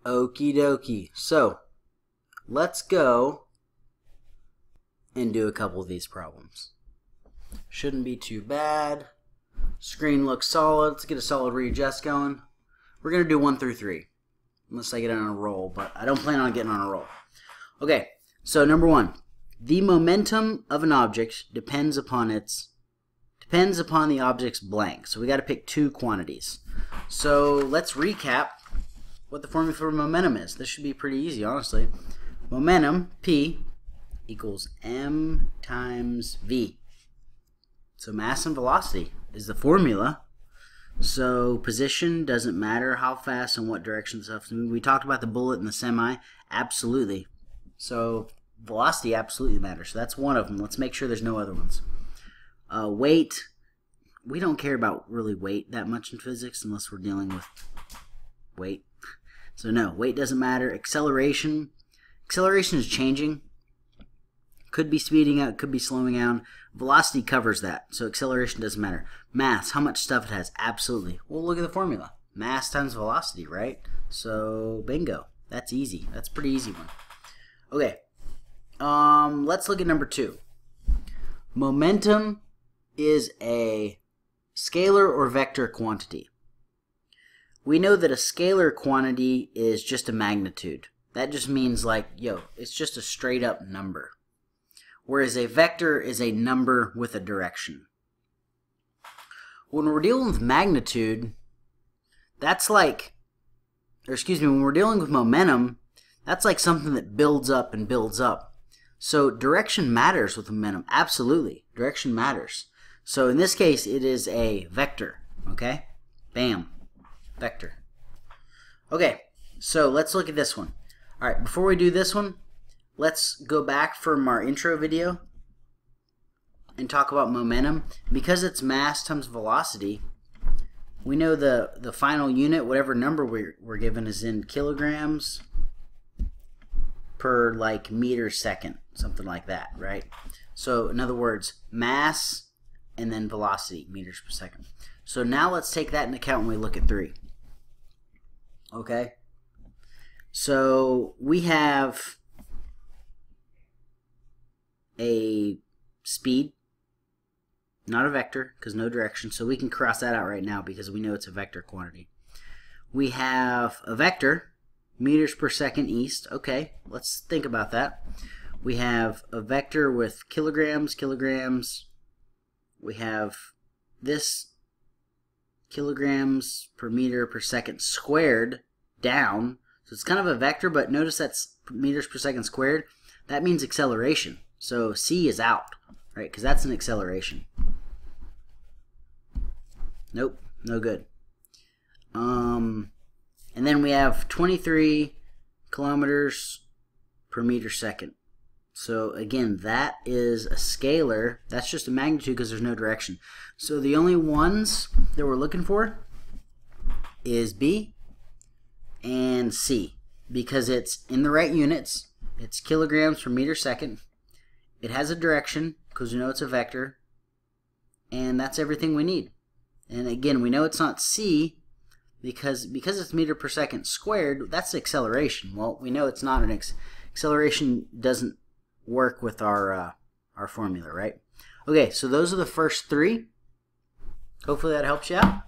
Okie dokie. So, let's go and do a couple of these problems. Shouldn't be too bad. Screen looks solid. Let's get a solid readjust going. We're going to do 1 through 3. Unless I get on a roll, but I don't plan on getting on a roll. Okay, so number 1. The momentum of an object depends upon the object's blank. So we got to pick 2 quantities. So let's recap what the formula for momentum is. This should be pretty easy, honestly. Momentum, P, equals m times v. So mass and velocity is the formula. So position doesn't matter, how fast and what direction stuff. We talked about the bullet and the semi. Absolutely. So velocity absolutely matters. So that's one of them. Let's make sure there's no other ones. Weight. We don't care about really weight that much in physics unless we're dealing with weight. So no, weight doesn't matter. Acceleration. Acceleration is changing. Could be speeding up, could be slowing down. Velocity covers that, so acceleration doesn't matter. Mass, how much stuff it has? Absolutely. Well, look at the formula. Mass times velocity, right? So, bingo. That's easy. That's a pretty easy one. Okay. Let's look at number 2. Momentum is a scalar or vector quantity. We know that a scalar quantity is just a magnitude. That just means like, it's just a straight up number. Whereas a vector is a number with a direction. When we're dealing with magnitude, that's like, when we're dealing with momentum, that's like something that builds up and builds up. So direction matters with momentum. Absolutely. Direction matters. So in this case, it is a vector. Okay? Bam. Vector. Okay, so let's look at this one. All right, before we do this one, let's go back from our intro video and talk about momentum. Because it's mass times velocity, we know the final unit, whatever number we're given, is in kilograms per like meter second, something like that, right? So in other words, mass and then velocity, meters per second. So now let's take that into account when we look at 3. Okay? So we have a speed, not a vector, because no direction, so we can cross that out right now because we know it's a vector quantity. We have a vector, meters per second east. Okay, let's think about that. We have a vector with kilograms. We have this kilograms per meter per second squared down. So it's kind of a vector, but notice that's meters per second squared. That means acceleration. So C is out, right? Because that's an acceleration. Nope, no good. And then we have 23 kilometers per meter second. So again, that is a scalar. That's just a magnitude because there's no direction. So the only ones that we're looking for is B and C, because it's in the right units. It's kilograms per meter second. It has a direction because we know it's a vector, and that's everything we need. And again, we know it's not C because it's meter per second squared. That's acceleration. Well, we know it's not an acceleration. Doesn't work with our formula, right? Okay, so those are the first 3. Hopefully that helps you out.